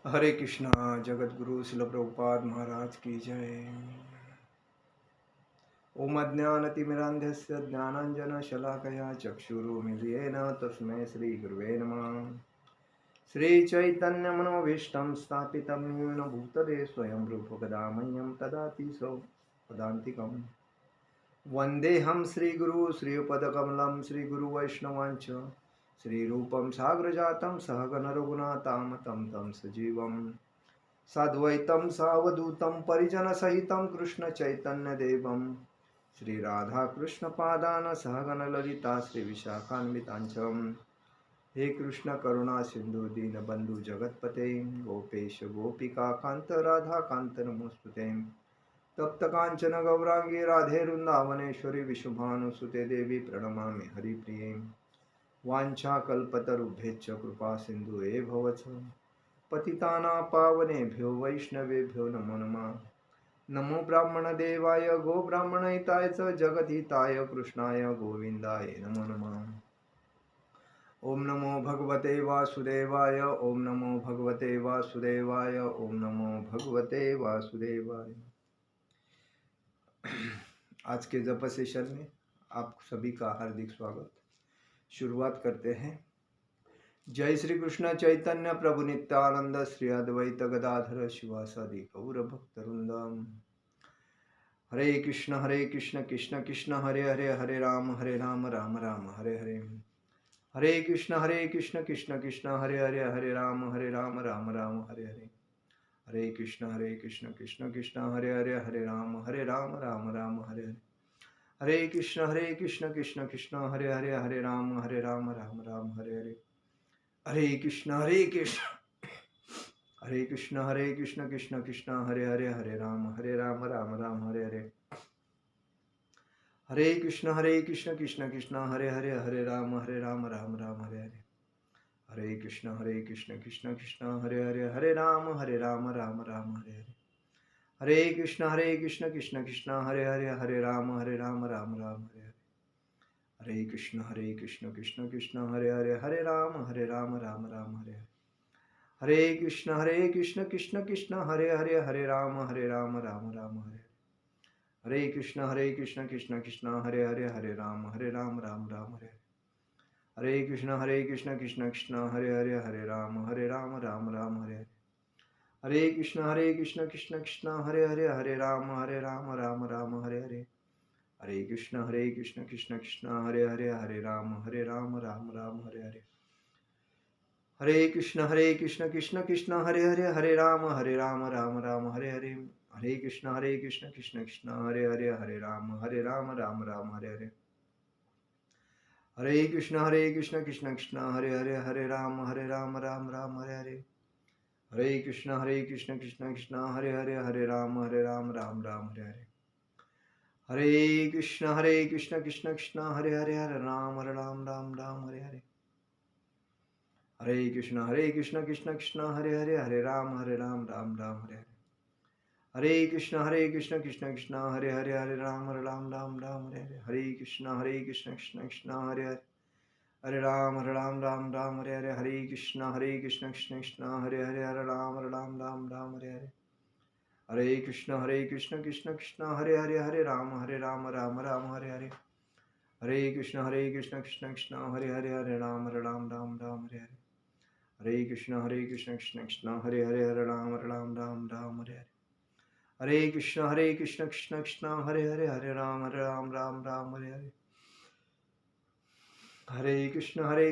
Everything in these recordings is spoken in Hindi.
हरे कृष्णा। जगत गुरु शिल प्रभुपाद महाराज की जय। ओम अज्ञानतिमिरान्धस्य ज्ञानाञ्जनशलाकया चक्षुरुन्मीलितेन तस्मै श्रीगुरुवे नमः। श्रीचैतन्यमनोभीष्टं स्थापितं येन भूतले स्वयं रूपकदा मह्यं ददाति पदान्तिकम्। वन्देऽहं श्रीगुरु श्रीयुतपदकमलं श्रीगुरुवैष्णवाञ्च श्रीरूपं साग्रजातं सहगण रघुनाथामतं तं सजीवम् साद्वैतं सावधूतं परिजनसहितं कृष्णचैतन्यदेवं श्रीराधाकृष्णपादान् सहगण ललिता श्रीविशाखान्विताञ्च। हे कृष्ण करुणा सिंधु दीनबंधु जगतपते गोपेश गोपिका कांत राधा कांत नमोस्तुते। तप्त कांचन गौरांगी राधे वृंदावनेश्वरी विशुभानुसुते देवी प्रणमामि हरिप्रिये। वाञ्छाकल्पतरुभ्यश्च कृपा सिंधु भवच पतितानां पावनेभ्यो वैष्णवेभ्यो नमो नमः। नमो ब्राह्मणदेवाय गो ब्राह्मणहिताय च जगद्हिताय कृष्णाय गोविन्दाय नमो नमः। ओम नमो भगवते वासुदेवाय ओम नमो भगवते वासुदेवाय ओम नमो भगवते वासुदेवाय। आज के जप सेशन में आप सभी का हार्दिक स्वागत। शुरुआत करते हैं। जय श्री कृष्ण चैतन्य प्रभु नित्यानंद श्री अद्वैत गदाधर शिवासादि गौर भक्तवृंदम। हरे कृष्ण कृष्ण कृष्ण हरे हरे हरे राम राम राम हरे हरे। हरे कृष्ण कृष्ण कृष्ण हरे राम राम राम हरे हरे। हरे कृष्ण कृष्ण कृष्ण हरे राम राम राम हरे हरे। हरे कृष्ण कृष्ण कृष्ण हरे राम राम राम हरे हरे। हरे कृष्ण कृष्ण कृष्ण हरे राम राम हरे हरे। हरे कृष्ण कृष्ण कृष्ण हरे राम राम राम हरे हरे। हरे कृष्ण कृष्ण कृष्ण हरे राम राम राम हरे हरे। हरे कृष्ण कृष्ण कृष्ण हरे राम राम राम हरे हरे। हरे कृष्ण कृष्ण कृष्ण हरे राम राम राम हरे हरे। हरे कृष्ण कृष्ण कृष्ण हरे राम राम राम हरे हरे। हरे कृष्ण कृष्ण कृष्ण हरे राम राम राम हरे हरे। हरे कृष्ण कृष्ण कृष्ण हरे राम राम राम हरे हरे। हरे कृष्ण कृष्ण कृष्ण हरे राम राम राम हरे हरे। हरे कृष्ण कृष्ण कृष्ण हरे राम राम राम हरे हरे। हरे कृष्ण कृष्ण कृष्ण हरे राम राम राम हरे हरे। हरे कृष्ण कृष्ण कृष्ण हरे राम राम राम हरे हरे। हरे कृष्ण कृष्ण कृष्ण हरे राम राम राम हरे हरे। हरे कृष्ण कृष्ण कृष्ण हरे राम राम राम हरे हरे। हरे कृष्ण कृष्ण कृष्ण हरे राम राम राम हरे हरे। हरे कृष्ण कृष्ण कृष्ण हरे राम राम राम हरे हरे। हरे कृष्ण कृष्ण कृष्ण हरे राम राम राम हरे हरे। हरे कृष्ण कृष्ण कृष्ण हरे राम राम हरे हरे। हरे कृष्ण कृष्ण कृष्ण हरे राम राम हरे हरे। हरे कृष्ण कृष्ण कृष्ण हरे राम राम राम हरे हरे। हरे कृष्ण कृष्ण कृष्ण हरे राम राम राम हरे हरे। हरे कृष्ण कृष्ण कृष्ण हरे राम राम हरे हरे। हरे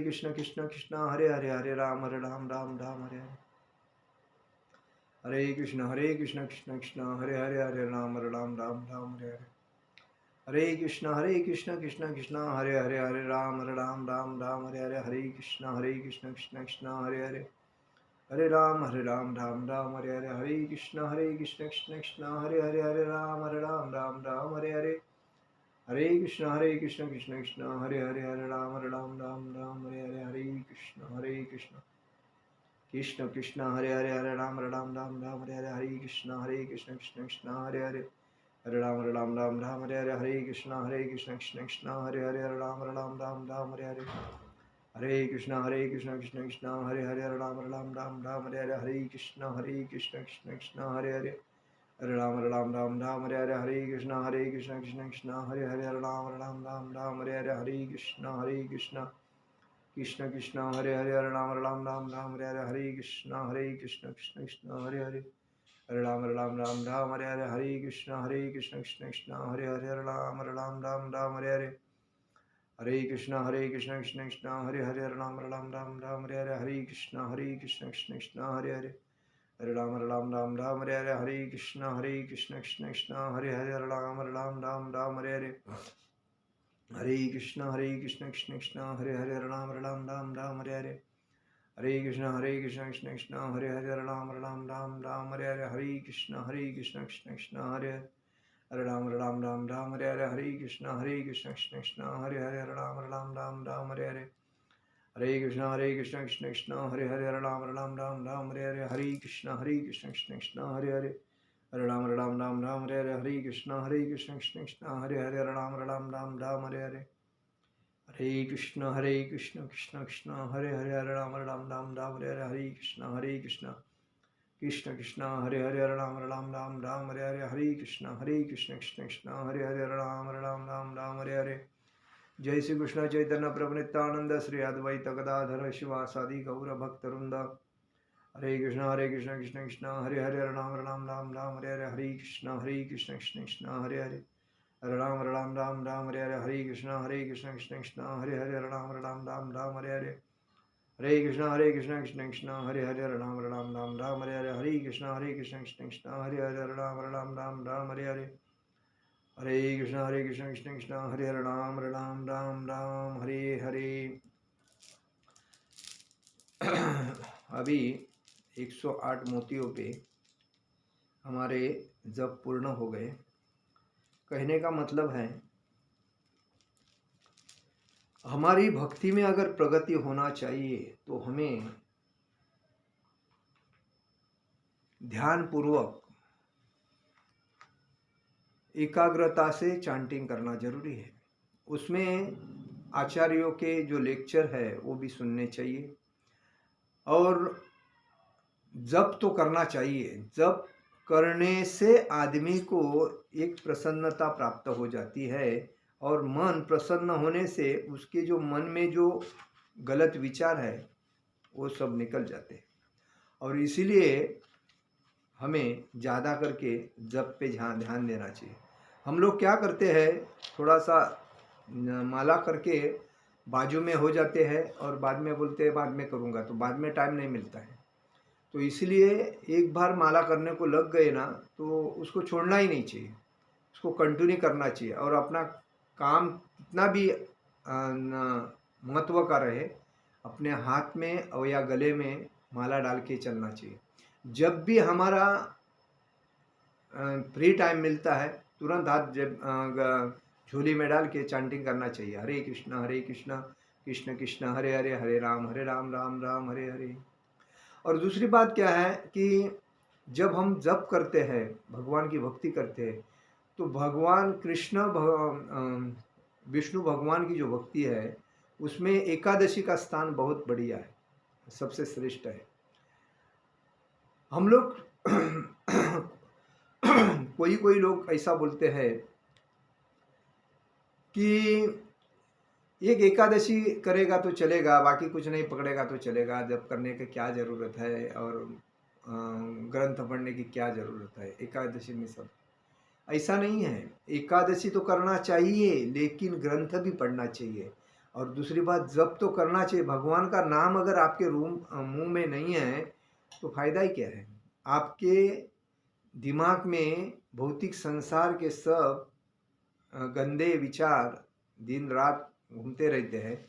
कृष्ण कृष्ण कृष्ण हरे राम राम हरे हरे। हरे कृष्ण कृष्ण कृष्ण हरे राम राम हरे हरे। हरे कृष्ण कृष्ण कृष्ण हरे राम राम हरे हरे। हरे कृष्ण कृष्ण कृष्ण हरे राम राम हरे हरे। हरे कृष्ण कृष्ण कृष्ण हरे राम राम हरे हरे। हरे कृष्ण कृष्ण कृष्ण हरे राम राम हरे हरे। हरे कृष्ण कृष्ण कृष्ण हरे राम राम हरे हरे। हरे कृष्ण कृष्ण कृष्ण हरे राम राम हरे हरे। हरे कृष्ण कृष्ण कृष्ण हरे राम राम हरे हरे। हरे कृष्ण कृष्ण कृष्ण हरे राम राम हरे हरे। हरे कृष्णा कृष्ण कृष्ण हरे हरे, हरे राम राम राम हरे हरे, हरे कृष्ण कृष्ण कृष्ण हरे हरे, हरे राम राम हरे हरे, हरे कृष्ण कृष्ण कृष्ण हरे हरे, हरे राम राम हरे हरे, हरे कृष्ण कृष्ण कृष्ण हरे हरे, हरे राम हरे हरे, हरे कृष्ण कृष्ण कृष्ण हरे हरे, हरे राम हरे हरे, हरे कृष्ण कृष्ण कृष्ण हरे हरे, हरे राम हरे हरे, हरे कृष्ण कृष्ण कृष्ण हरे हरे, हरे राम हरे हरे, हरे कृष्ण कृष्ण कृष्ण हरे हरे, हरे राम हरे हरे, हरे कृष्ण कृष्ण कृष्ण हरे हरे, हरे राम हरे हरे, हरे कृष्ण कृष्ण कृष्ण हरे हरे, हरे राम हरे हरे, हरे कृष्ण कृष्ण कृष्ण हरे हरे, हरे राम हरे हरे, हरे कृष्ण कृष्ण कृष्ण हरे हरे, हरे राम हरे हरे, हरे कृष्ण कृष्ण कृष्ण हरे हरे, हरे राम हरे हरे, हरे कृष्ण कृष्ण कृष्ण हरे हरे, हरे राम हरे हरे, हरे कृष्ण कृष्ण कृष्ण हरे हरे, हरे राम हरे हरे, हरे कृष्ण कृष्ण कृष्ण हरे हरे, हरे राम हरे हरे, हरे कृष्ण कृष्ण कृष्ण हरे हरे, हरे राम हरे हरे, हरे कृष्ण कृष्ण कृष्ण हरे हरे, हरे राम हरे हरे, हरे कृष्ण कृष्ण कृष्ण हरे हरे, हरे राम हरे हरे। जय श्री कृष्ण चैतन्य प्रभु नित्यानंद श्री अद्वैत गदाधर शिवासादि गौर भक्त वृंद। हरे कृष्ण कृष्ण कृष्ण हरे हरे, हरे राम हरे हरे, हरे कृष्ण कृष्ण कृष्ण हरे हरे, हरे राम हरे हरे, हरे कृष्ण कृष्ण कृष्ण हरे हरे, हरे राम हरे हरे, हरे कृष्ण कृष्ण कृष्ण हरे हरे, हरे राम हरे हरे, हरे कृष्ण कृष्ण कृष्ण हरे हरे, हरे राम हरे हरे, हरे कृष्ण कृष्ण कृष्ण हरे हरे, राम हरे हरे। अभी 108 मोतियों पे हमारे जप पूर्ण हो गए। कहने का मतलब है हमारी भक्ति में अगर प्रगति होना चाहिए तो हमें ध्यान पूर्वक एकाग्रता से चांटिंग करना जरूरी है। उसमें आचार्यों के जो लेक्चर है वो भी सुनने चाहिए, और जप तो करना चाहिए। जप करने से आदमी को एक प्रसन्नता प्राप्त हो जाती है, और मन प्रसन्न होने से उसके जो मन में जो गलत विचार है वो सब निकल जाते हैं। और इसीलिए हमें ज़्यादा करके जप पे ध्यान देना चाहिए। हम लोग क्या करते हैं, थोड़ा सा माला करके बाजू में हो जाते हैं और बाद में बोलते हैं बाद में करूँगा, तो बाद में टाइम नहीं मिलता है। तो इसलिए एक बार माला करने को लग गए ना तो उसको छोड़ना ही नहीं चाहिए, उसको कंटिन्यू करना चाहिए। और अपना काम कितना भी महत्व का रहे, अपने हाथ में और या गले में माला डाल के चलना चाहिए। जब भी हमारा फ्री टाइम मिलता है तुरंत हाथ झोली में डाल के चांटिंग करना चाहिए, हरे कृष्ण कृष्ण कृष्ण हरे हरे, हरे राम राम हरे हरे। और दूसरी बात क्या है कि जब हम जप करते हैं, भगवान की भक्ति करते हैं, तो भगवान कृष्ण विष्णु भगवान की जो भक्ति है उसमें एकादशी का स्थान बहुत बढ़िया है, सबसे श्रेष्ठ है। हम लोग कोई लोग ऐसा बोलते हैं कि एक एकादशी करेगा तो चलेगा, बाकी कुछ नहीं पकड़ेगा तो चलेगा, जप करने की क्या ज़रूरत है, और ग्रंथ पढ़ने की क्या ज़रूरत है एकादशी में। सब ऐसा नहीं है, एकादशी तो करना चाहिए लेकिन ग्रंथ भी पढ़ना चाहिए। और दूसरी बात, जप तो करना चाहिए। भगवान का नाम अगर आपके मुंह में नहीं है तो फायदा ही क्या है। आपके दिमाग में भौतिक संसार के सब गंदे विचार दिन रात घूमते रहते हैं,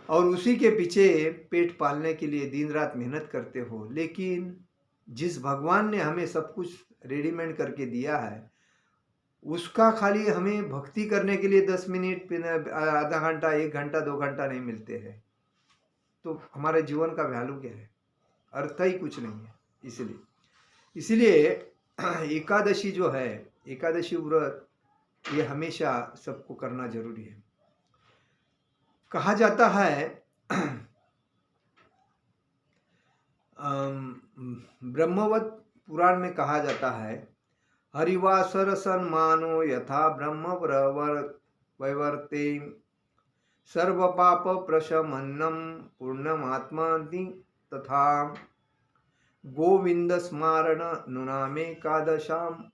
और उसी के पीछे पेट पालने के लिए दिन रात मेहनत करते हो। लेकिन जिस भगवान ने हमें सब कुछ रेडीमेड करके दिया है, उसका खाली हमें भक्ति करने के लिए 10 मिनट, आधा घंटा, 1 घंटा, 2 घंटा नहीं मिलते हैं, तो हमारे जीवन का वैल्यू क्या है? अर्थ ही कुछ नहीं है। इसलिए एकादशी जो है, एकादशी व्रत, ये हमेशा सबको करना जरूरी है। कहा जाता है ब्रह्मवत पुराण में कहा जाता है, हरिवासर सन्मानो यथा ब्रह्म वैवर्ते सर्व पाप प्रशमन्नम पूर्णमात्मनि तथा गोविंद स्मारण नुनामेकादशाम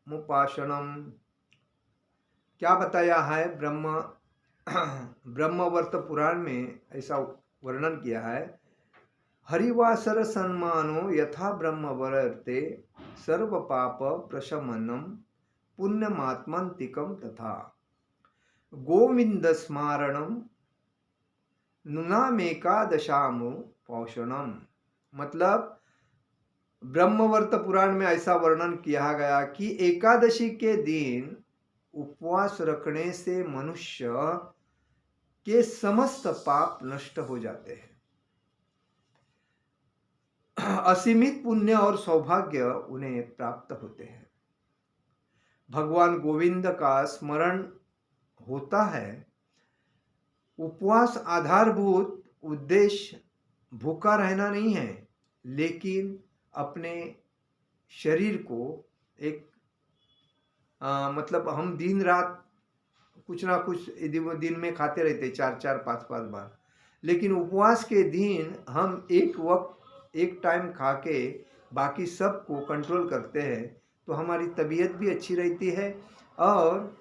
मुपासनम। क्या बताया है ब्रह्मवर्त पुराण में ऐसा वर्णन किया है, हरिवासर सन्मानो यथा ब्रह्मवर्ते सर्व पाप प्रशमनम पुण्यमात्मन्तिकम तथा गोविंद स्मारणम नुनामेकादशामु पौषणम। मतलब ब्रह्मवर्त पुराण में ऐसा वर्णन किया गया कि एकादशी के दिन उपवास रखने से मनुष्य के समस्त पाप नष्ट हो जाते हैं, असीमित पुण्य और सौभाग्य उन्हें प्राप्त होते हैं, भगवान गोविंद का स्मरण होता है। उपवास आधारभूत उद्देश्य भूखा रहना नहीं है, लेकिन अपने शरीर को एक मतलब हम दिन रात कुछ ना कुछ दिन में खाते रहते 4-4 5-5 बार, लेकिन उपवास के दिन हम एक वक्त एक टाइम खा के बाकी सब को कंट्रोल करते हैं, तो हमारी तबीयत भी अच्छी रहती है और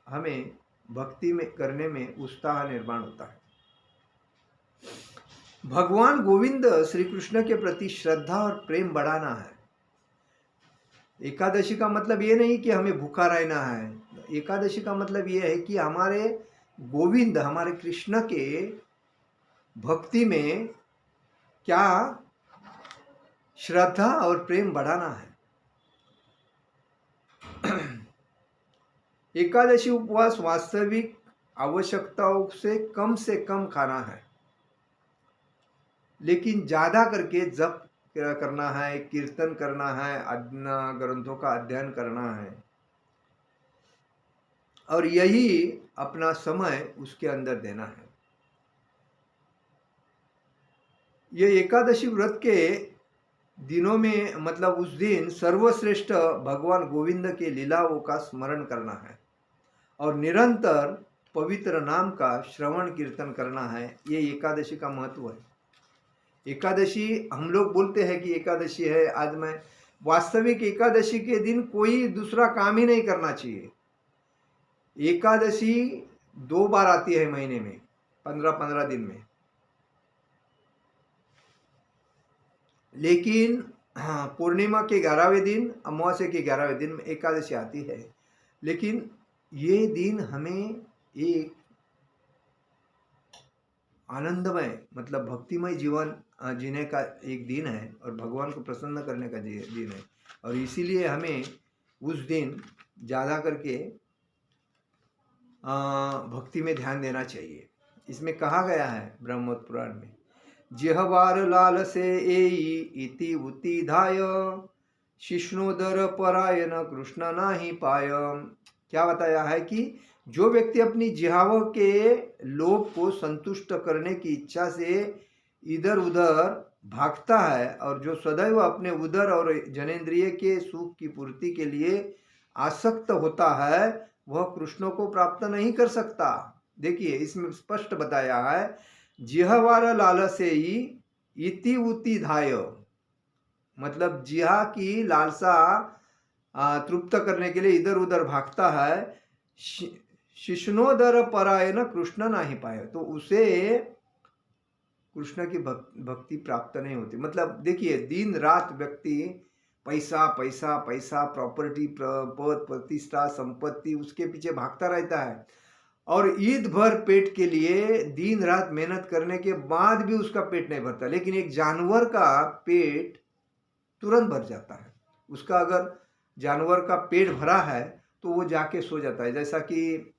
हमें भक्ति में करने में उत्साह निर्माण होता है। भगवान गोविंद श्री कृष्ण के प्रति श्रद्धा और प्रेम बढ़ाना है। एकादशी का मतलब ये नहीं कि हमें भूखा रहना है, एकादशी का मतलब ये है कि हमारे गोविंद हमारे कृष्ण के भक्ति में क्या श्रद्धा और प्रेम बढ़ाना है। एकादशी उपवास वास्तविक आवश्यकताओं से कम खाना है, लेकिन ज्यादा करके जप करना है, कीर्तन करना है, ग्रंथों का अध्ययन करना है, और यही अपना समय उसके अंदर देना है। ये एकादशी व्रत के दिनों में मतलब उस दिन सर्वश्रेष्ठ भगवान गोविंद के लीलाओं का स्मरण करना है और निरंतर पवित्र नाम का श्रवण कीर्तन करना है। ये एकादशी का महत्व है। एकादशी हम लोग बोलते हैं कि एकादशी है आज, मैं वास्तविक एकादशी के दिन कोई दूसरा काम ही नहीं करना चाहिए। एकादशी 2 बार आती है महीने में, 15-15 दिन में, लेकिन हाँ, पूर्णिमा के 11वें दिन, अमावस्या के 11वें दिन में एकादशी आती है। लेकिन ये दिन हमें एक आनंदमय मतलब भक्तिमय जीवन जीने का एक दिन है और भगवान को प्रसन्न करने का दिन है, और इसीलिए हमें उस दिन ज़्यादा करके भक्ति में ध्यान देना चाहिए। इसमें कहा गया है ब्रह्मोत्तर पुराण में, जिहवार लाल से एई इति उति धाय शिष्णोदर परायण कृष्ण नाही पाय। क्या बताया है कि जो व्यक्ति अपनी जिह्वा के लोभ को संतुष्ट करने की इच्छा से इधर उधर भागता है और जो सदैव अपने उदर और जनेंद्रिय के सुख की पूर्ति के लिए आसक्त होता है, वह कृष्ण को प्राप्त नहीं कर सकता। देखिए इसमें स्पष्ट बताया है, जिह्वार लालसेयी इति उति धाय, मतलब जिहा की लालसा तृप्त करने के लिए इधर उधर भागता है। शिष्णोदर परायण कृष्ण नहीं पाए, तो उसे कृष्ण की भक्ति प्राप्त नहीं होती। मतलब देखिए दिन रात व्यक्ति पैसा पैसा पैसा, प्रॉपर्टी, पद, प्रतिष्ठा, संपत्ति, उसके पीछे भागता रहता है और ईद भर पेट के लिए दिन रात मेहनत करने के बाद भी उसका पेट नहीं भरता। लेकिन एक जानवर का पेट तुरंत भर जाता है। उसका अगर जानवर का पेट भरा है तो वो जाके सो जाता है। जैसा कि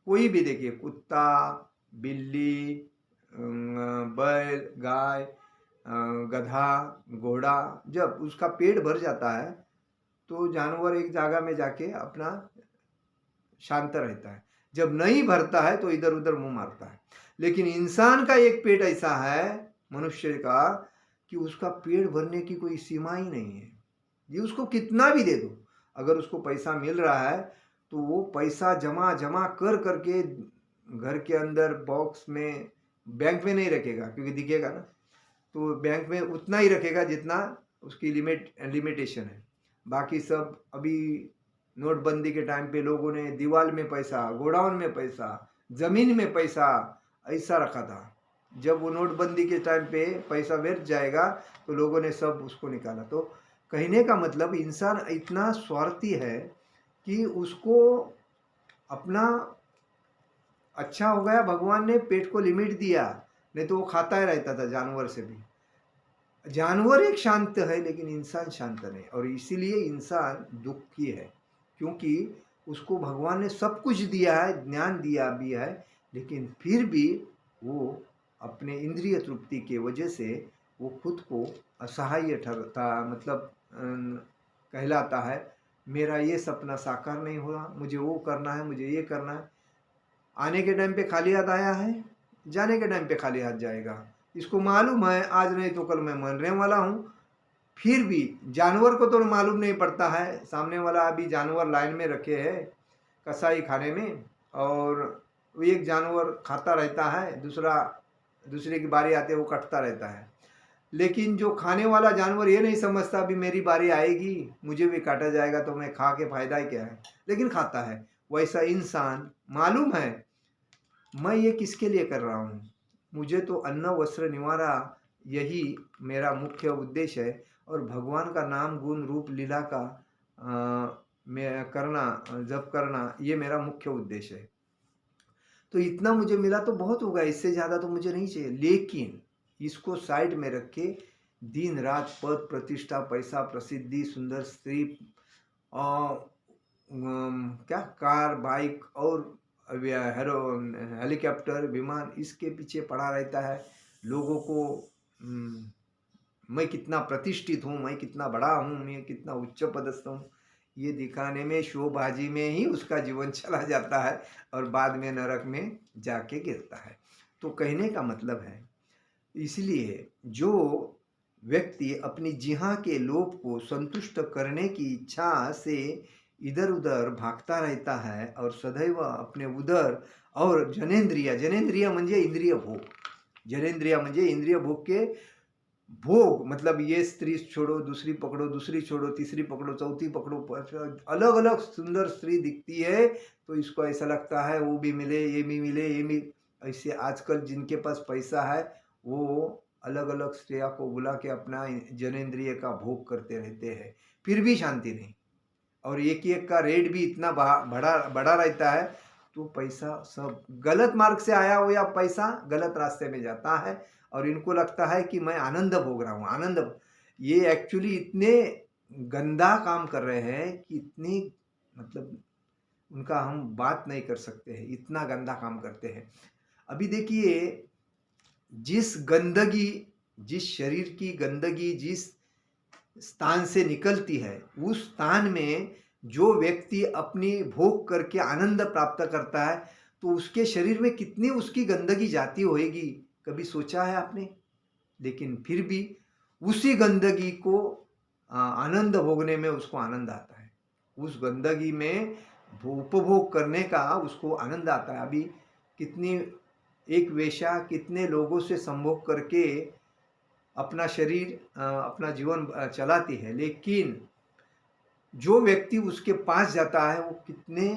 कोई भी देखिए, कुत्ता, बिल्ली, बैल, गाय, गधा, घोड़ा, जब उसका पेट भर जाता है तो जानवर एक जगह में जाके अपना शांत रहता है। जब नहीं भरता है तो इधर उधर मुंह मारता है। लेकिन इंसान का एक पेट ऐसा है मनुष्य का कि उसका पेट भरने की कोई सीमा ही नहीं है। ये उसको कितना भी दे दो, अगर उसको पैसा मिल रहा है तो वो पैसा जमा जमा कर करके घर के अंदर बॉक्स में, बैंक में नहीं रखेगा क्योंकि दिखेगा ना, तो बैंक में उतना ही रखेगा जितना उसकी लिमिटेशन है। बाकी सब अभी नोटबंदी के टाइम पे लोगों ने दीवार में पैसा, गोडाउन में पैसा, जमीन में पैसा ऐसा रखा था। जब वो नोटबंदी के टाइम पे पैसा व्यर्थ जाएगा तो लोगों ने सब उसको निकाला। तो कहने का मतलब इंसान इतना स्वार्थी है कि उसको अपना अच्छा हो गया, भगवान ने पेट को लिमिट दिया, नहीं तो वो खाता ही रहता था जानवर से भी। जानवर एक शांत है लेकिन इंसान शांत नहीं, और इसीलिए इंसान दुखी है क्योंकि उसको भगवान ने सब कुछ दिया है, ज्ञान दिया भी है, लेकिन फिर भी वो अपने इंद्रिय तृप्ति के वजह से वो खुद को असहाय ठहरता, मतलब कहलाता है मेरा ये सपना साकार नहीं हुआ, मुझे वो करना है, मुझे ये करना है। आने के टाइम पे खाली हाथ आया है, जाने के टाइम पे खाली हाथ जाएगा। इसको मालूम है आज नहीं तो कल मैं मरने वाला हूँ, फिर भी जानवर को तो मालूम नहीं पड़ता है। सामने वाला अभी जानवर लाइन में रखे है कसाई खाने में, और वो एक जानवर खाता रहता है, दूसरे की बारी आते वो कटता रहता है। लेकिन जो खाने वाला जानवर ये नहीं समझता अभी मेरी बारी आएगी, मुझे भी काटा जाएगा तो मैं खा के फायदा ही क्या है, लेकिन खाता है। वैसा इंसान मालूम है मैं ये किसके लिए कर रहा हूँ, मुझे तो अन्न वस्त्र निवारा यही मेरा मुख्य उद्देश्य है, और भगवान का नाम गुण रूप लीला का मैं करना, जप करना, ये मेरा मुख्य उद्देश्य है। तो इतना मुझे मिला तो बहुत होगा, इससे ज़्यादा तो मुझे नहीं चाहिए। लेकिन इसको साइड में रख के दिन रात पद प्रतिष्ठा, पैसा, प्रसिद्धि, सुंदर स्त्री, क्या कार, बाइक और हेलीकॉप्टर, विमान, इसके पीछे पड़ा रहता है। लोगों को मैं कितना प्रतिष्ठित हूँ, मैं कितना बड़ा हूँ, मैं कितना उच्च पदस्थ हूँ, ये दिखाने में, शोबाजी में ही उसका जीवन चला जाता है और बाद में नरक में जाके गिरता है। तो कहने का मतलब है, इसलिए जो व्यक्ति अपनी जिह्वा के लोभ को संतुष्ट करने की इच्छा से इधर उधर भागता रहता है और सदैव अपने उदर और जनेंद्रिय म्हणजे इंद्रिय भोग, जनेंद्रिय म्हणजे इंद्रिय भोग के भोग, मतलब ये स्त्री छोड़ो, दूसरी पकड़ो, दूसरी छोड़ो, तीसरी पकड़ो, चौथी पकड़ो, अलग अलग सुंदर स्त्री दिखती है तो इसको ऐसा लगता है वो भी मिले, ये भी मिले, ये भी। ऐसे आजकल जिनके पास पैसा है वो अलग अलग स्त्रियों को बुला के अपना जनेंद्रिय का भोग करते रहते हैं, फिर भी शांति नहीं। और एक एक का रेट भी इतना बड़ा रहता है, तो पैसा सब गलत मार्ग से आया हुआ पैसा गलत रास्ते में जाता है, और इनको लगता है कि मैं आनंद भोग रहा हूँ, आनंद। ये एक्चुअली इतने गंदा काम कर रहे हैं कि इतनी, मतलब उनका हम बात नहीं कर सकते हैं, इतना गंदा काम करते हैं। अभी देखिए, जिस गंदगी, जिस शरीर की गंदगी जिस स्थान से निकलती है, उस स्थान में जो व्यक्ति अपनी भोग करके आनंद प्राप्त करता है तो उसके शरीर में कितनी उसकी गंदगी जाती होगी, कभी सोचा है आपने? लेकिन फिर भी उसी गंदगी को आनंद भोगने में उसको आनंद आता है, उस गंदगी में उपभोग करने का उसको आनंद आता है। अभी कितनी एक वेश्या कितने लोगों से संभोग करके अपना शरीर, अपना जीवन चलाती है, लेकिन जो व्यक्ति उसके पास जाता है वो कितने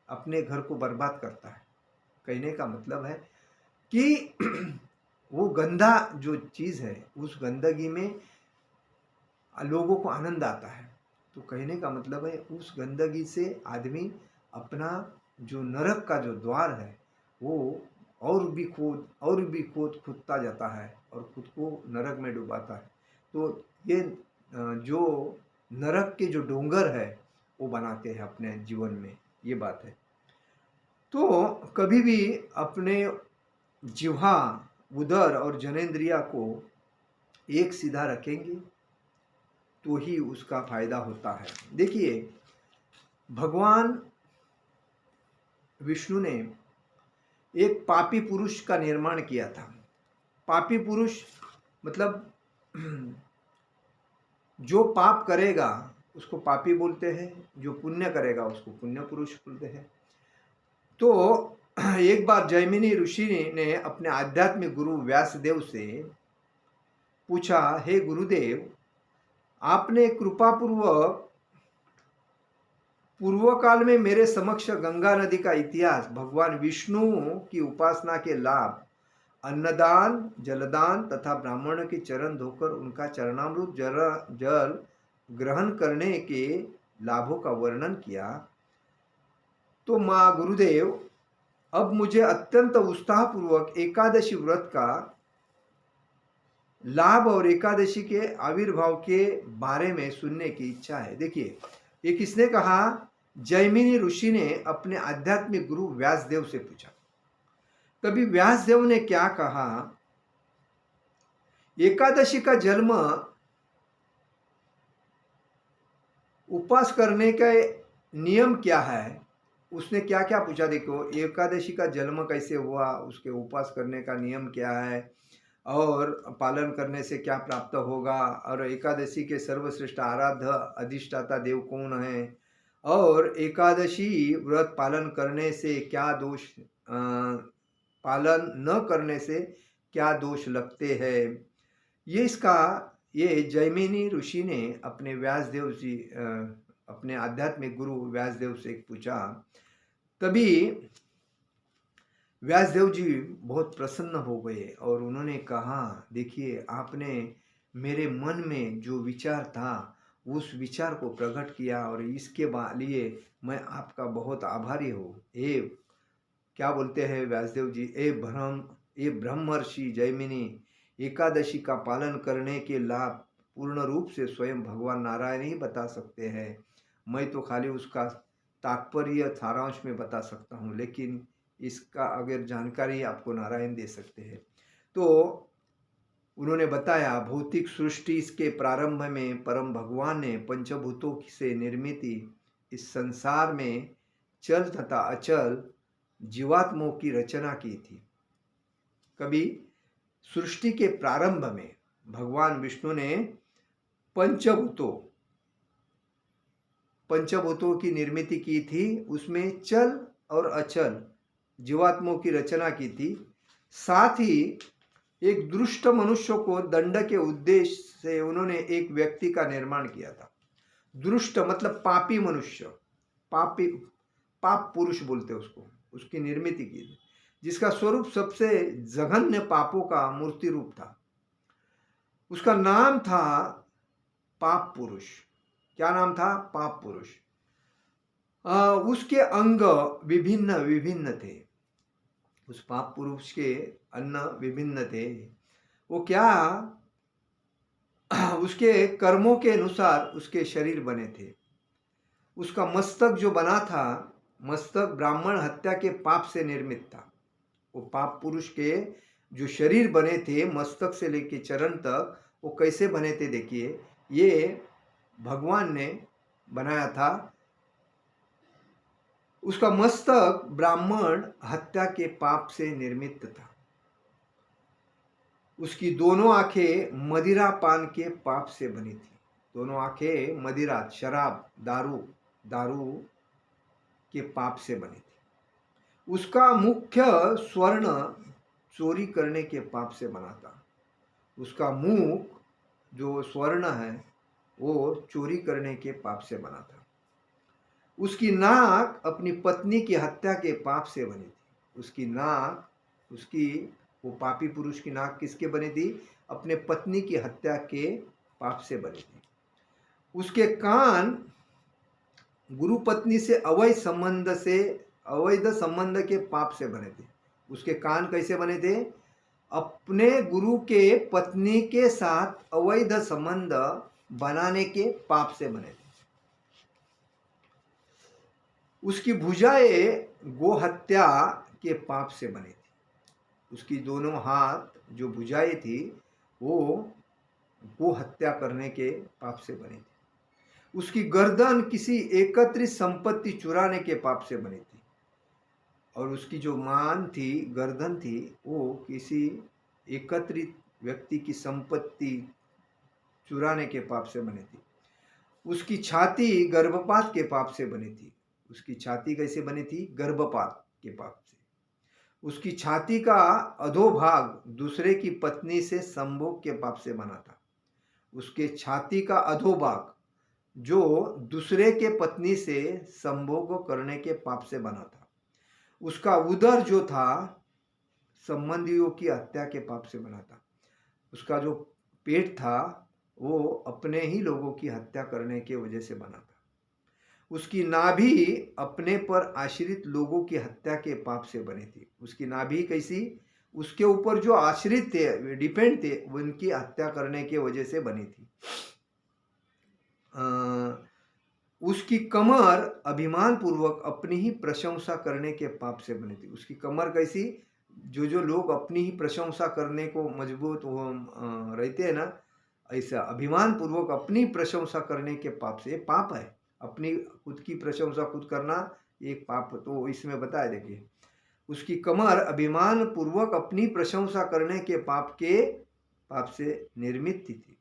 अपने घर को बर्बाद करता है। कहने का मतलब है कि वो गंदा जो चीज़ है, उस गंदगी में लोगों को आनंद आता है। तो कहने का मतलब है उस गंदगी से आदमी अपना जो नरक का जो द्वार है वो और भी खोदता जाता है और खुद को नरक में डुबाता है। तो ये जो नरक के जो डोंगर है वो बनाते हैं अपने जीवन में, ये बात है। तो कभी भी अपने जिह्वा, उदर और जनेंद्रिया को एक सीधा रखेंगे तो ही उसका फायदा होता है। देखिए, भगवान विष्णु ने एक पापी पुरुष का निर्माण किया था। पापी पुरुष मतलब जो पाप करेगा उसको पापी बोलते हैं, जो पुण्य करेगा उसको पुण्य पुरुष बोलते हैं। तो एक बार जैमिनी ऋषि ने अपने आध्यात्मिक गुरु व्यासदेव से पूछा, हे गुरुदेव, आपने कृपापूर्वक पूर्व काल में मेरे समक्ष गंगा नदी का इतिहास, भगवान विष्णु की उपासना के लाभ, अन्नदान, जलदान तथा ब्राह्मणों के चरण धोकर उनका चरणामृत जल ग्रहण करने के लाभों का वर्णन किया। तो माँ गुरुदेव, अब मुझे अत्यंत उत्साहपूर्वक एकादशी व्रत का लाभ और एकादशी के आविर्भाव के बारे में सुनने की इच्छा है। देखिए, ये किसने कहा? जैमिनी ऋषि ने अपने आध्यात्मिक गुरु व्यासदेव से पूछा। तभी व्यासदेव ने क्या कहा? एकादशी का जन्म उपवास करने का नियम क्या है? उसने क्या क्या पूछा। देखो, एकादशी का जन्म कैसे हुआ, उसके उपवास करने का नियम क्या है, और पालन करने से क्या प्राप्त होगा, और एकादशी के सर्वश्रेष्ठ आराध्य अधिष्ठाता देव कौन है, और एकादशी व्रत पालन करने से क्या दोष, पालन न करने से क्या दोष लगते हैं, ये जैमिनी ऋषि ने अपने व्यासदेव जी अपने आध्यात्मिक गुरु व्यासदेव से पूछा। तभी व्यासदेव जी बहुत प्रसन्न हो गए और उन्होंने कहा, देखिए, आपने मेरे मन में जो विचार था उस विचार को प्रकट किया और इसके लिए मैं आपका बहुत आभारी हूँ। क्या बोलते हैं व्यासदेव जी, ब्रह्मर्षि जैमिनी, एकादशी का पालन करने के लाभ पूर्ण रूप से स्वयं भगवान नारायण ही बता सकते हैं। मैं तो खाली उसका तात्पर्य सारांश में बता सकता हूँ, लेकिन इसका अगर जानकारी आपको नारायण दे सकते हैं। तो उन्होंने बताया, भौतिक सृष्टि के प्रारंभ में परम भगवान ने पंचभूतों से निर्मित इस संसार में चल तथा अचल जीवात्माओं की रचना की थी। कभी सृष्टि के प्रारंभ में भगवान विष्णु ने पंचभूतों की निर्मित की थी, उसमें चल और अचल जीवात्माओं की रचना की थी। साथ ही एक दुष्ट मनुष्य को दंड के उद्देश्य से उन्होंने एक व्यक्ति का निर्माण किया था। दुष्ट मतलब पापी मनुष्य, पाप पुरुष बोलते उसको, उसकी निर्मित की थी, जिसका स्वरूप सबसे जघन्य पापों का मूर्ति रूप था। उसका नाम था पाप पुरुष। क्या नाम था? पाप पुरुष। उसके अंग विभिन्न विभिन्न थे। उस पाप पुरुष के अन्न विभिन्न थे। वो क्या, उसके कर्मों के अनुसार उसके शरीर बने थे। उसका मस्तक जो बना था, मस्तक ब्राह्मण हत्या के पाप से निर्मित था। वो पाप पुरुष के जो शरीर बने थे, मस्तक से लेके चरण तक, वो कैसे बने थे? देखिए, ये भगवान ने बनाया था। उसका मस्तक ब्राह्मण हत्या के पाप से निर्मित था। उसकी दोनों आंखें मदिरा पान के पाप से बनी थी। दोनों आंखें मदिरा, शराब, दारू के पाप से बनी थी। उसका मुख्य स्वर्ण चोरी करने के पाप से बना था। उसका मुख जो स्वर्ण है वो चोरी करने के पाप से बना था। उसकी नाक अपनी पत्नी की हत्या के पाप से बनी थी। उसकी नाक, वो पापी पुरुष की नाक किसके बनी थी? अपने पत्नी की हत्या के पाप से बनी थी। उसके कान गुरु पत्नी से अवैध संबंध के पाप से बने थे। उसके कान कैसे बने थे? अपने गुरु के पत्नी के साथ अवैध संबंध बनाने के पाप से बने थे। उसकी भुजाएं गो हत्या के पाप से बनी थी। उसकी दोनों हाथ जो भुजाएं थी वो गो हत्या करने के पाप से बनी थी। उसकी गर्दन किसी एकत्रित संपत्ति चुराने के पाप से बनी थी। और उसकी जो मान थी, गर्दन थी, वो किसी एकत्रित व्यक्ति की संपत्ति चुराने के पाप से बनी थी। उसकी छाती गर्भपात के पाप से बनी थी। उसकी छाती कैसे बनी थी? गर्भपात के पाप से। उसकी छाती का अधोभाग दूसरे की पत्नी से संभोग के पाप से बना था। उसके छाती का अधोभाग जो दूसरे के पत्नी से संभोग करने के पाप से बना था। उसका उदर जो था संबंधियों की हत्या के पाप से बना था। उसका जो पेट था वो अपने ही लोगों की हत्या करने के वजह से बना था। उसकी नाभि अपने पर आश्रित लोगों की हत्या के पाप से बनी थी। उसकी नाभि कैसी? उसके ऊपर जो आश्रित थे, डिपेंड थे, उनकी हत्या करने के वजह से बनी थी। उसकी कमर अभिमान पूर्वक अपनी ही प्रशंसा करने के पाप से बनी थी। उसकी कमर कैसी? जो लोग अपनी ही प्रशंसा करने को मजबूत रहते हैं ना, ऐसा अभिमान पूर्वक अपनी प्रशंसा करने के पाप से, पाप है। अपनी खुद की प्रशंसा खुद करना एक पाप तो इसमें बताया। देखिए, उसकी कमर अभिमान पूर्वक अपनी प्रशंसा करने के पाप से निर्मित थी।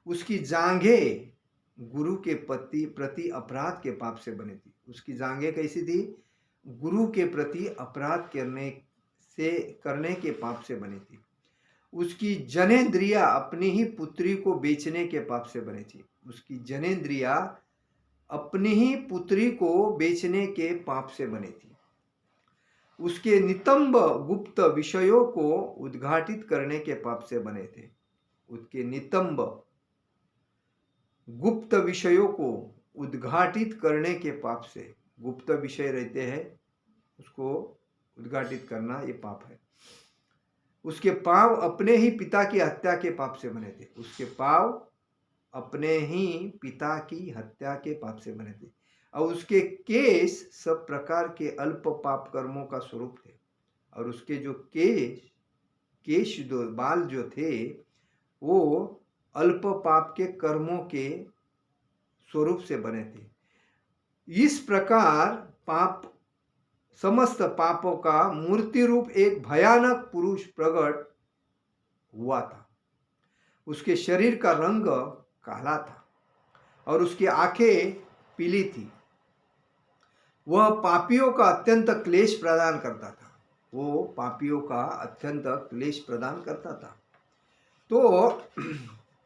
उसकी जांघें गुरु के प्रति अपराध के पाप से बनी थी। उसकी जांघें कैसी थी? गुरु के प्रति अपराध करने के पाप से बनी थी। उसकी जनेंद्रिया अपनी ही पुत्री को बेचने के पाप से बनी थी। उसकी जनेंद्रिया अपनी ही पुत्री को बेचने के पाप से बनी थी। उसके नितंब गुप्त विषयों को उद्घाटित करने के पाप से बने थे। उसके नितंब गुप्त विषयों को उद्घाटित करने के पाप से, गुप्त विषय रहते हैं उसको उद्घाटित करना ये पाप है। उसके पांव अपने ही पिता की हत्या के पाप से बने थे। उसके पांव अपने ही पिता की हत्या के पाप से बने थे। और उसके केश सब प्रकार के अल्प पाप कर्मों का स्वरूप थे। और उसके जो केश जो बाल जो थे वो अल्प पाप के कर्मों के स्वरूप से बने थे। इस प्रकार पाप, समस्त पापों का मूर्ति रूप एक भयानक पुरुष प्रकट हुआ था। उसके शरीर का रंग काला था और उसकी आंखें पीली थी। वह पापियों का अत्यंत क्लेश प्रदान करता था। वो पापियों का अत्यंत क्लेश प्रदान करता था। तो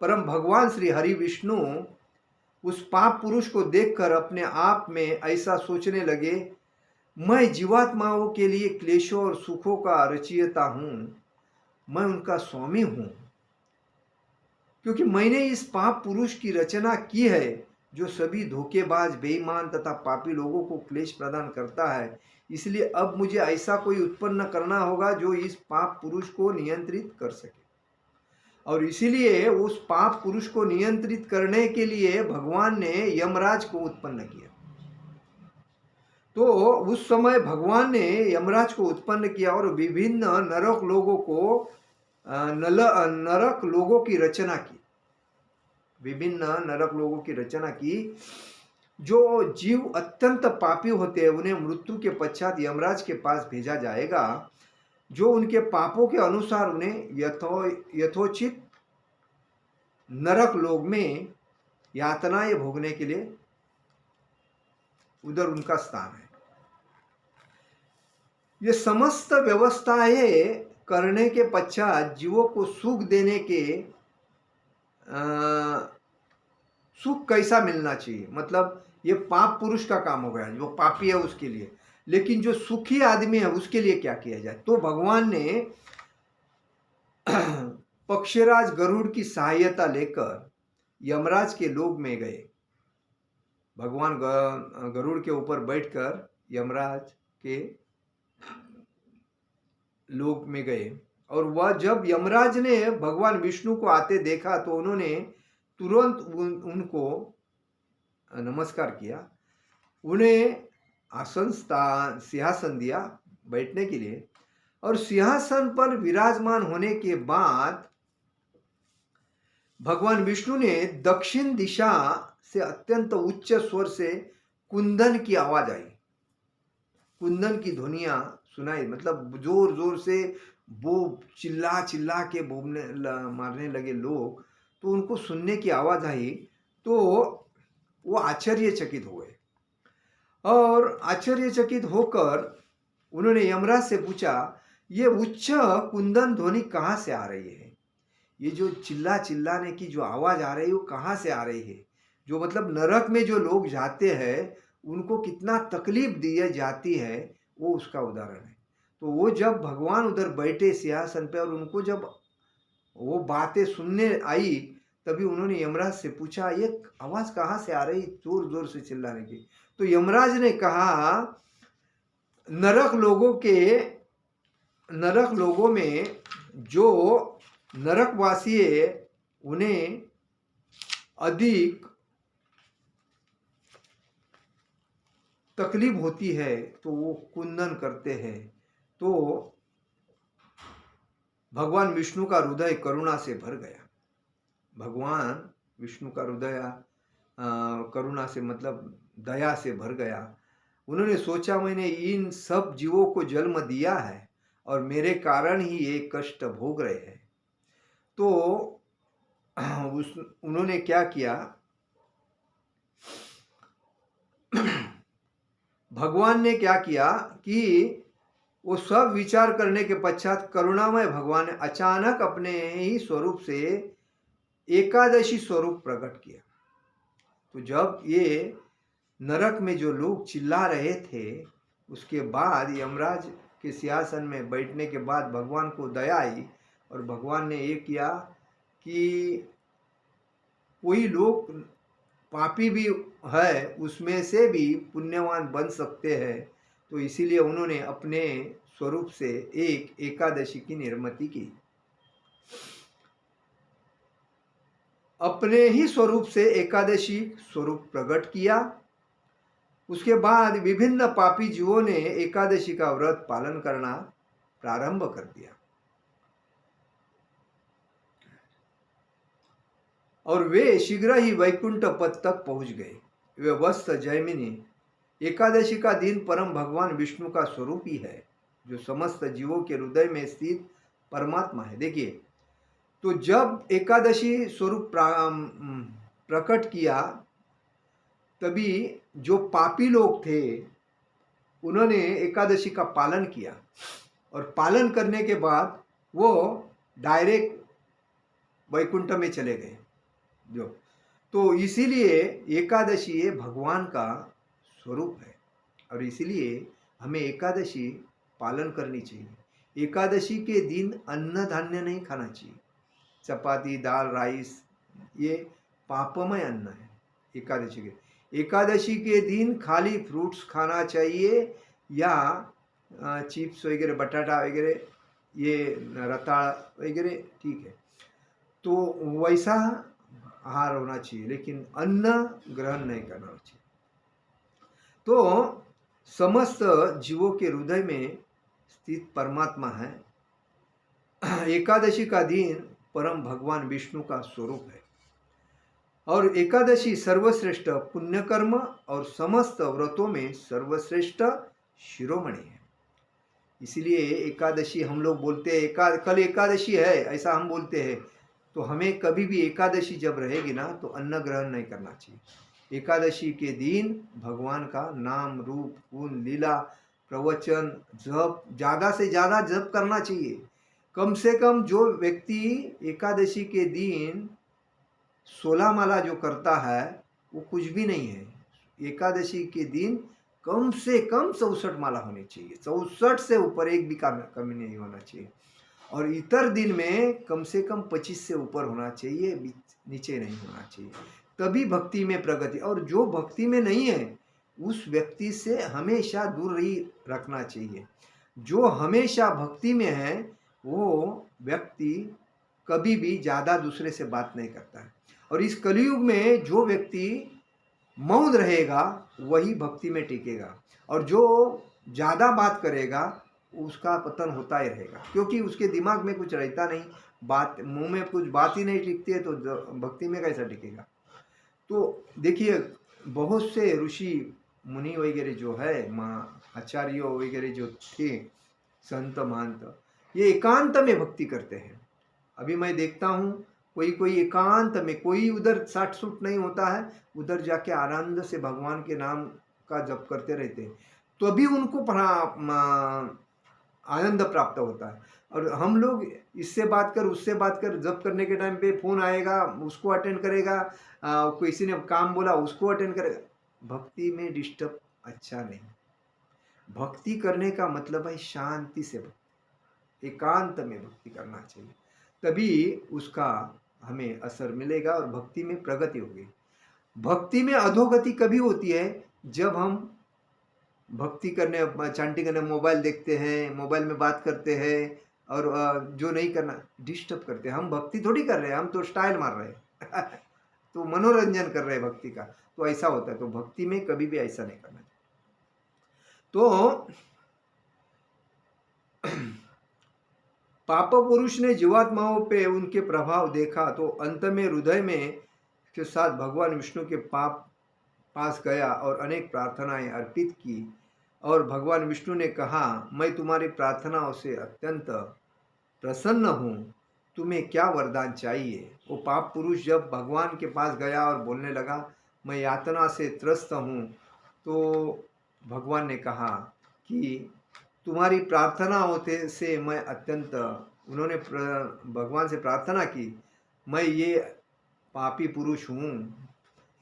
परम भगवान श्री हरि विष्णु उस पाप पुरुष को देखकर अपने आप में ऐसा सोचने लगे, मैं जीवात्माओं के लिए क्लेशों और सुखों का रचयिता हूं, मैं उनका स्वामी हूं, क्योंकि मैंने इस पाप पुरुष की रचना की है जो सभी धोखेबाज, बेईमान तथा पापी लोगों को क्लेश प्रदान करता है। इसलिए अब मुझे ऐसा कोई उत्पन्न करना होगा जो इस पाप पुरुष को नियंत्रित कर सके। और इसीलिए उस पाप पुरुष को नियंत्रित करने के लिए भगवान ने यमराज को उत्पन्न किया। तो उस समय भगवान ने यमराज को उत्पन्न किया और विभिन्न नरक लोगों की रचना की। विभिन्न नरक लोगों की रचना की। जो जीव अत्यंत पापी होते हैं उन्हें मृत्यु के पश्चात यमराज के पास भेजा जाएगा, जो उनके पापों के अनुसार उन्हें यथोचित नरक लोक में यातनाएं भोगने के लिए उधर उनका स्थान है। ये समस्त व्यवस्थाएं करने के पश्चात जीवों को सुख देने के सुख कैसा मिलना चाहिए, मतलब ये पाप पुरुष का काम हो गया, जो पापी है उसके लिए। लेकिन जो सुखी आदमी है उसके लिए क्या किया जाए? तो भगवान ने पक्षराज गरुड़ की सहायता लेकर यमराज के लोक में गए। भगवान गरुड़ के ऊपर बैठकर यमराज के लोक में गए। और वह जब यमराज ने भगवान विष्णु को आते देखा तो उन्होंने तुरंत उनको नमस्कार किया, उन्हें सिंहासन दिया बैठने के लिए। और सिंहासन पर विराजमान होने के बाद भगवान विष्णु ने दक्षिण दिशा से अत्यंत उच्च स्वर से कुंदन की आवाज आई। कुंदन की ध्वनियाँ सुनाई, मतलब जोर जोर से वो चिल्ला चिल्ला के मारने लगे लोग। तो उनको सुनने की आवाज़ आई, तो वो आश्चर्यचकित हो गए। और आश्चर्यचकित होकर उन्होंने यमराज से पूछा, ये उच्च कुंदन ध्वनि कहाँ से आ रही है? ये जो चिल्ला चिल्लाने की जो आवाज़ आ रही है वो कहाँ से आ रही है? जो मतलब नरक में जो लोग जाते हैं उनको कितना तकलीफ दी जाती है, वो उसका उदाहरण है। तो वो जब भगवान उधर बैठे सिंहासन पे और उनको जब वो बातें सुनने आई, तभी उन्होंने यमराज से पूछा, ये आवाज़ कहाँ से आ रही जोर जोर से चिल्लाने की? तो यमराज ने कहा, नरक लोगों के नरक लोगों में जो नरकवासी है उन्हें अधिक तकलीफ होती है, तो वो कुंदन करते हैं। तो भगवान विष्णु का हृदय करुणा से भर गया। भगवान विष्णु का हृदय करुणा से मतलब दया से भर गया। उन्होंने सोचा, मैंने इन सब जीवों को जन्म दिया है और मेरे कारण ही ये कष्ट भोग रहे हैं। तो उन्होंने क्या किया, भगवान ने क्या किया कि वो सब विचार करने के पश्चात करुणामय भगवान ने अचानक अपने ही स्वरूप से एकादशी स्वरूप प्रकट किया। तो जब ये नरक में जो लोग चिल्ला रहे थे, उसके बाद यमराज के सिंहासन में बैठने के बाद भगवान को दया आई और भगवान ने ये किया कि कोई लोग पापी भी है, उसमें से भी पुण्यवान बन सकते हैं। तो इसीलिए उन्होंने अपने स्वरूप से एक एकादशी की निर्मित की। अपने ही स्वरूप से एकादशी स्वरूप प्रकट किया। उसके बाद विभिन्न पापी जीवों ने एकादशी का व्रत पालन करना प्रारंभ कर दिया और वे शीघ्र ही वैकुंठ पद तक पहुंच गए। वे वस्त जैमिनी एकादशी का दिन परम भगवान विष्णु का स्वरूप ही है, जो समस्त जीवों के हृदय में स्थित परमात्मा है। देखिए, तो जब एकादशी स्वरूप प्रकट किया, तभी जो पापी लोग थे उन्होंने एकादशी का पालन किया और पालन करने के बाद वो डायरेक्ट वैकुंठ में चले गए। जो तो इसीलिए एकादशी ये भगवान का स्वरूप है और इसीलिए हमें एकादशी पालन करनी चाहिए। एकादशी के दिन अन्न धान्य नहीं खाना चाहिए। चपाती, दाल, राइस ये पापमय अन्न है। एकादशी के दिन खाली फ्रूट्स खाना चाहिए या चिप्स वगैरह, बटाटा वगैरह, ये रताड़ा वगैरह, ठीक है। तो वैसा आहार होना चाहिए, लेकिन अन्न ग्रहण नहीं करना चाहिए। तो समस्त जीवों के हृदय में स्थित परमात्मा है। एकादशी का दिन परम भगवान विष्णु का स्वरूप है और एकादशी सर्वश्रेष्ठ पुण्यकर्म और समस्त व्रतों में सर्वश्रेष्ठ शिरोमणि है। इसीलिए एकादशी हम लोग बोलते हैं, कल एकादशी है ऐसा हम बोलते हैं। तो हमें कभी भी एकादशी जब रहेगी ना, तो अन्न ग्रहण नहीं करना चाहिए। एकादशी के दिन भगवान का नाम, रूप, गुण, लीला, प्रवचन, जप, ज़्यादा से ज़्यादा जप करना चाहिए। कम से कम जो व्यक्ति एकादशी के दिन 16 माला जो करता है वो कुछ भी नहीं है। एकादशी के दिन कम से कम 64 माला होनी चाहिए। 64 से ऊपर एक भी कमी नहीं होना चाहिए और इतर दिन में कम से कम 25 से ऊपर होना चाहिए, नीचे नहीं होना चाहिए। तभी भक्ति में प्रगति। और जो भक्ति में नहीं है उस व्यक्ति से हमेशा दूर ही रखना चाहिए। जो हमेशा भक्ति में है वो व्यक्ति कभी भी ज़्यादा दूसरे से बात नहीं करता है। और इस कलयुग में जो व्यक्ति मौन रहेगा वही भक्ति में टिकेगा और जो ज़्यादा बात करेगा उसका पतन होता ही रहेगा, क्योंकि उसके दिमाग में कुछ रहता नहीं, बात मुंह में कुछ बात ही नहीं टिकती है, तो भक्ति में कैसा टिकेगा। तो देखिए, बहुत से ऋषि मुनि वगैरह जो है, माँ आचार्य वगैरह जो थे, संत महंत, ये एकांत में भक्ति करते हैं। अभी मैं देखता हूँ कोई कोई एकांत में, कोई उधर साट सूट नहीं होता है, उधर जाके आनंद से भगवान के नाम का जप करते रहते हैं, तो अभी उनको आनंद प्राप्त होता है। और हम लोग इससे बात कर, उससे बात कर, जप करने के टाइम पे फोन आएगा, उसको अटेंड करेगा, किसी ने काम बोला उसको अटेंड करेगा। भक्ति में डिस्टर्ब अच्छा नहीं। भक्ति करने का मतलब है शांति से भक्ति, एकांत में भक्ति करना चाहिए, तभी उसका हमें असर मिलेगा और भक्ति में प्रगति होगी। भक्ति में अधोगति कभी होती है जब हम भक्ति करने, चैंटिंग करने, मोबाइल देखते हैं, मोबाइल में बात करते हैं और जो नहीं करना डिस्टर्ब करते हैं। हम भक्ति थोड़ी कर रहे हैं, हम तो स्टाइल मार रहे हैं तो मनोरंजन कर रहे हैं भक्ति का, तो ऐसा होता है। तो भक्ति में कभी भी ऐसा नहीं करना चाहिए। तो पाप पुरुष ने जीवात्माओं पे उनके प्रभाव देखा, तो अंत में हृदय में के साथ भगवान विष्णु के पास गया और अनेक प्रार्थनाएं अर्पित की। और भगवान विष्णु ने कहा, मैं तुम्हारी प्रार्थनाओं से अत्यंत प्रसन्न हूँ, तुम्हें क्या वरदान चाहिए। वो पाप पुरुष जब भगवान के पास गया और बोलने लगा, मैं यातना से त्रस्त हूँ, तो भगवान ने कहा कि तुम्हारी प्रार्थनाओं से मैं अत्यंत, उन्होंने भगवान से प्रार्थना की, मैं ये पापी पुरुष हूँ,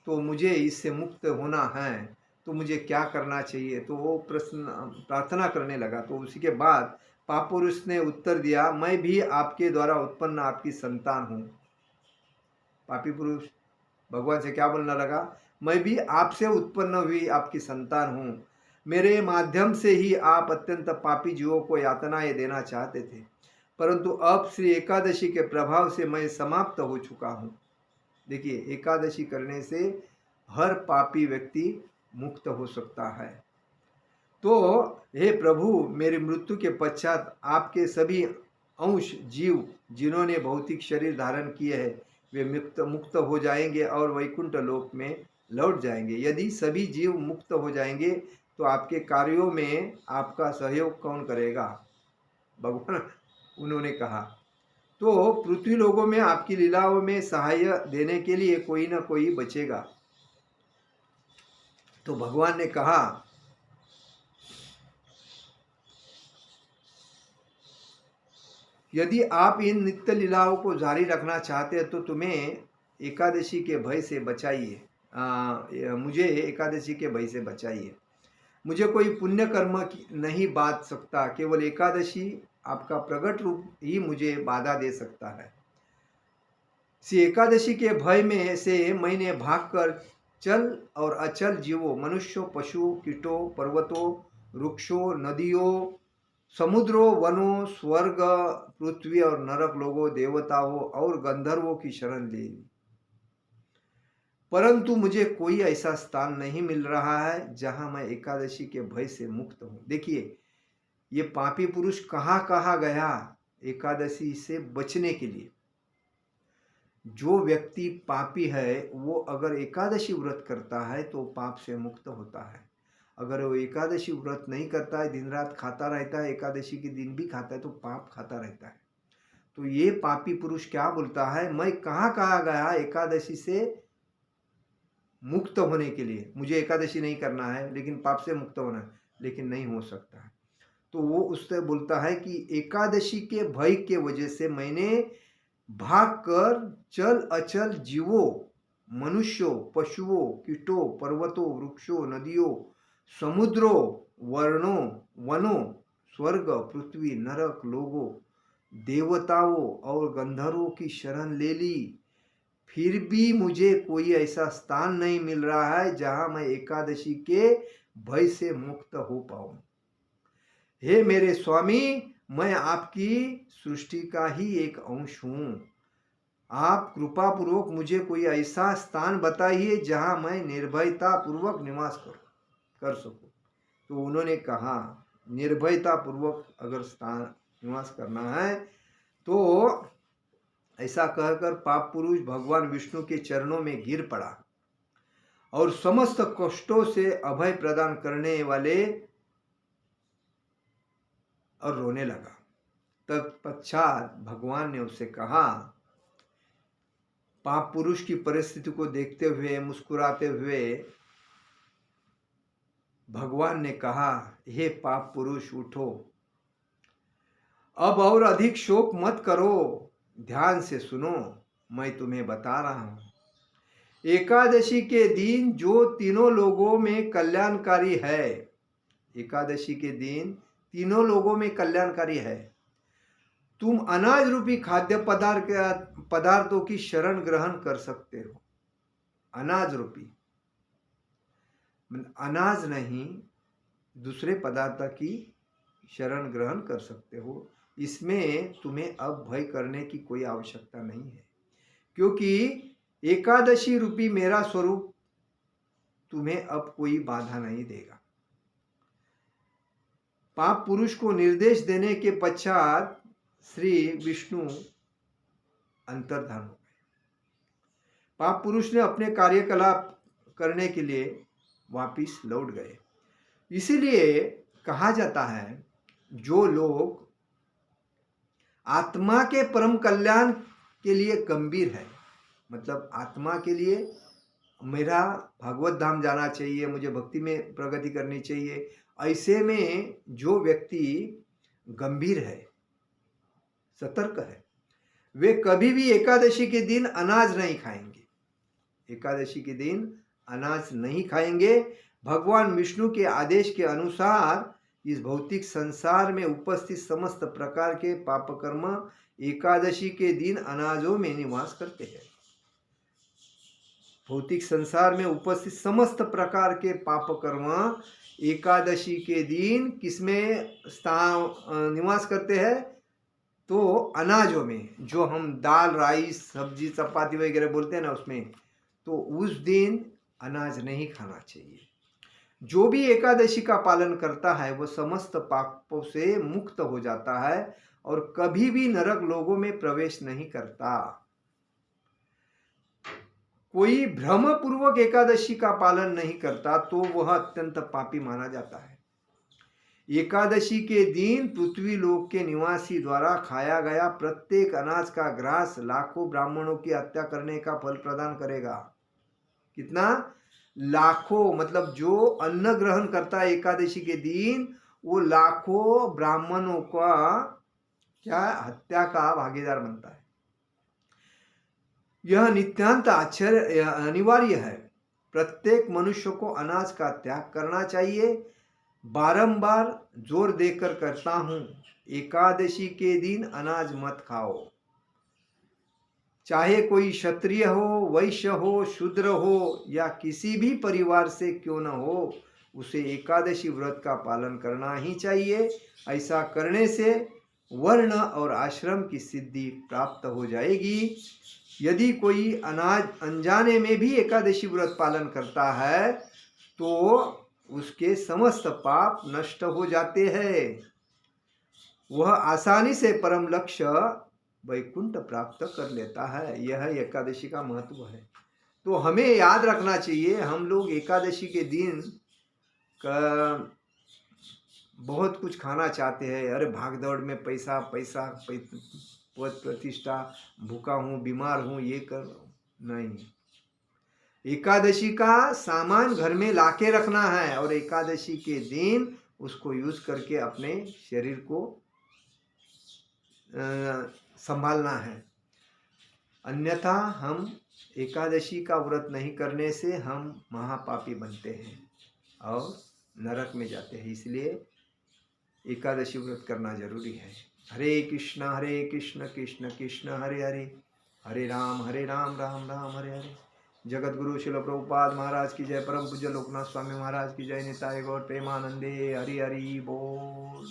तो मुझे इससे मुक्त होना है, तो मुझे क्या करना चाहिए। तो वो प्रश्न प्रार्थना करने लगा। तो उसी के बाद पाप पुरुष ने उत्तर दिया, मैं भी आपके द्वारा उत्पन्न आपकी संतान हूँ। पापी पुरुष भगवान से क्या बोलने लगा, मैं भी आपसे उत्पन्न हुई आपकी संतान हूँ, मेरे माध्यम से ही आप अत्यंत पापी जीवों को यातनाएं देना चाहते थे, परंतु अब श्री एकादशी के प्रभाव से मैं समाप्त हो चुका हूँ। देखिए, एकादशी करने से हर पापी व्यक्ति मुक्त हो सकता है। तो हे प्रभु, मेरी मृत्यु के पश्चात आपके सभी अंश जीव जिन्होंने भौतिक शरीर धारण किए हैं, वे मुक्त हो जाएंगे और वैकुंठ लोक में लौट जाएंगे। यदि सभी जीव मुक्त हो जाएंगे तो आपके कार्यों में आपका सहयोग कौन करेगा। भगवान उन्होंने कहा, तो पृथ्वी लोगों में आपकी लीलाओं में सहाय देने के लिए कोई ना कोई बचेगा। तो भगवान ने कहा, यदि आप इन नित्य लीलाओं को जारी रखना चाहते हैं तो तुम्हें एकादशी के भय से बचाइए, मुझे एकादशी के भय से बचाइए। मुझे कोई पुण्य कर्म नहीं बांध सकता, केवल एकादशी आपका प्रकट रूप ही मुझे बाधा दे सकता है। श्री एकादशी के भय में से मैंने भागकर चल और अचल जीवों, मनुष्यों, पशु, कीटों, पर्वतों, वृक्षों, नदियों, समुद्रों, वनों, स्वर्ग, पृथ्वी और नरक लोगों, देवताओं और गंधर्वों की शरण ली, परंतु मुझे कोई ऐसा स्थान नहीं मिल रहा है जहां मैं एकादशी के भय से मुक्त हूं। देखिए, ये पापी पुरुष कहाँ कहाँ गया एकादशी से बचने के लिए। जो व्यक्ति पापी है वो अगर एकादशी व्रत करता है तो पाप से मुक्त होता है। अगर वो एकादशी व्रत नहीं करता है, दिन रात खाता रहता है, एकादशी के दिन भी खाता है, तो पाप खाता रहता है। तो ये पापी पुरुष क्या बोलता है, मैं कहाँ कहाँ गया एकादशी से मुक्त होने के लिए, मुझे एकादशी नहीं करना है लेकिन पाप से मुक्त होना है, लेकिन नहीं हो सकता है। तो वो उससे बोलता है कि एकादशी के भय के वजह से मैंने भागकर चल अचल जीवों, मनुष्यों, पशुओं, कीटों, पर्वतों, वृक्षों, नदियों, समुद्रों, वर्णों, वनों, स्वर्ग, पृथ्वी, नरक लोगों, देवताओं और गंधर्वों की शरण ले ली, फिर भी मुझे कोई ऐसा स्थान नहीं मिल रहा है जहां मैं एकादशी के भय से मुक्त हो पाऊं। हे मेरे स्वामी, मैं आपकी सृष्टि का ही एक अंश हूं, आप कृपा पूर्वक मुझे कोई ऐसा स्थान बताइए जहां मैं निर्भयता पूर्वक निवास कर सकूं। तो उन्होंने कहा, निर्भयता पूर्वक अगर स्थान निवास करना है तो ऐसा कहकर पाप पुरुष भगवान विष्णु के चरणों में गिर पड़ा और समस्त कष्टों से अभय प्रदान करने वाले, और रोने लगा। तत्पश्चात भगवान ने उससे कहा, पाप पुरुष की परिस्थिति को देखते हुए मुस्कुराते हुए भगवान ने कहा, हे पाप पुरुष उठो, अब और अधिक शोक मत करो, ध्यान से सुनो, मैं तुम्हें बता रहा हूं। एकादशी के दिन जो तीनों लोगों में कल्याणकारी है, एकादशी के दिन तीनों लोगों में कल्याणकारी है। तुम अनाज रूपी खाद्य पदार्थों की शरण ग्रहण कर सकते हो। अनाज रूपी, अनाज नहीं, दूसरे पदार्थ की शरण ग्रहण कर सकते हो। इसमें तुम्हें अब भय करने की कोई आवश्यकता नहीं है, क्योंकि एकादशी रूपी मेरा स्वरूप तुम्हें अब कोई बाधा नहीं देगा। पाप पुरुष को निर्देश देने के पश्चात श्री विष्णु अंतर्धान हो गए। पाप पुरुष ने अपने कार्यकलाप करने के लिए वापिस लौट गए। इसीलिए कहा जाता है, जो लोग आत्मा के परम कल्याण के लिए गंभीर है, मतलब आत्मा के लिए मेरा भागवत धाम जाना चाहिए, मुझे भक्ति में प्रगति करनी चाहिए, ऐसे में जो व्यक्ति गंभीर है, सतर्क है, वे कभी भी एकादशी के दिन अनाज नहीं खाएंगे। एकादशी के दिन अनाज नहीं खाएंगे। भगवान विष्णु के आदेश के अनुसार इस भौतिक संसार में उपस्थित समस्त प्रकार के पाप कर्म एकादशी के दिन अनाजों में निवास करते हैं। भौतिक संसार में उपस्थित समस्त प्रकार के पाप कर्म एकादशी के दिन किसमें निवास करते हैं? तो अनाजों में, जो हम दाल, राइस, सब्जी, चपाती वगैरह बोलते हैं ना, उसमें। तो उस दिन अनाज नहीं खाना चाहिए। जो भी एकादशी का पालन करता है वह समस्त पापों से मुक्त हो जाता है और कभी भी नरक लोगों में प्रवेश नहीं करता। कोई भ्रम पूर्वक एकादशी का पालन नहीं करता तो वह अत्यंत पापी माना जाता है। एकादशी के दिन पृथ्वी लोक के निवासी द्वारा खाया गया प्रत्येक अनाज का ग्रास लाखों ब्राह्मणों की हत्या करने का फल प्रदान करेगा। कितना? लाखों, मतलब जो अन्न ग्रहण करता है एकादशी के दिन, वो लाखों ब्राह्मणों का क्या हत्या का भागीदार बनता है। यह नित्यांत आश्चर्य अनिवार्य है। प्रत्येक मनुष्य को अनाज का त्याग करना चाहिए। बारंबार जोर देकर कहता हूं, एकादशी के दिन अनाज मत खाओ। चाहे कोई क्षत्रिय हो, वैश्य हो, शूद्र हो या किसी भी परिवार से क्यों न हो, उसे एकादशी व्रत का पालन करना ही चाहिए। ऐसा करने से वर्ण और आश्रम की सिद्धि प्राप्त हो जाएगी। यदि कोई अनजाने में भी एकादशी व्रत पालन करता है तो उसके समस्त पाप नष्ट हो जाते हैं। वह आसानी से परम लक्ष्य वैकुंठ प्राप्त कर लेता है। यह एकादशी का महत्व है। तो हमें याद रखना चाहिए, हम लोग एकादशी के दिन बहुत कुछ खाना चाहते हैं। अरे भाग दौड़ में पैसा पैसा पद प्रतिष्ठा, भूखा हूँ, बीमार हूँ, ये कर नहीं। एकादशी का सामान घर में लाके रखना है और एकादशी के दिन उसको यूज करके अपने शरीर को संभालना है। अन्यथा हम एकादशी का व्रत नहीं करने से हम महापापी बनते हैं और नरक में जाते हैं। इसलिए एकादशी व्रत करना जरूरी है। हरे कृष्ण कृष्ण कृष्ण हरे हरे, हरे राम राम राम हरे हरे। जगत गुरु शिल प्रभुपाद महाराज की जय। परम पूज्य लोकनाथ स्वामी महाराज की जय। निताय गौर प्रेमानंदे। हरि हरि बोल।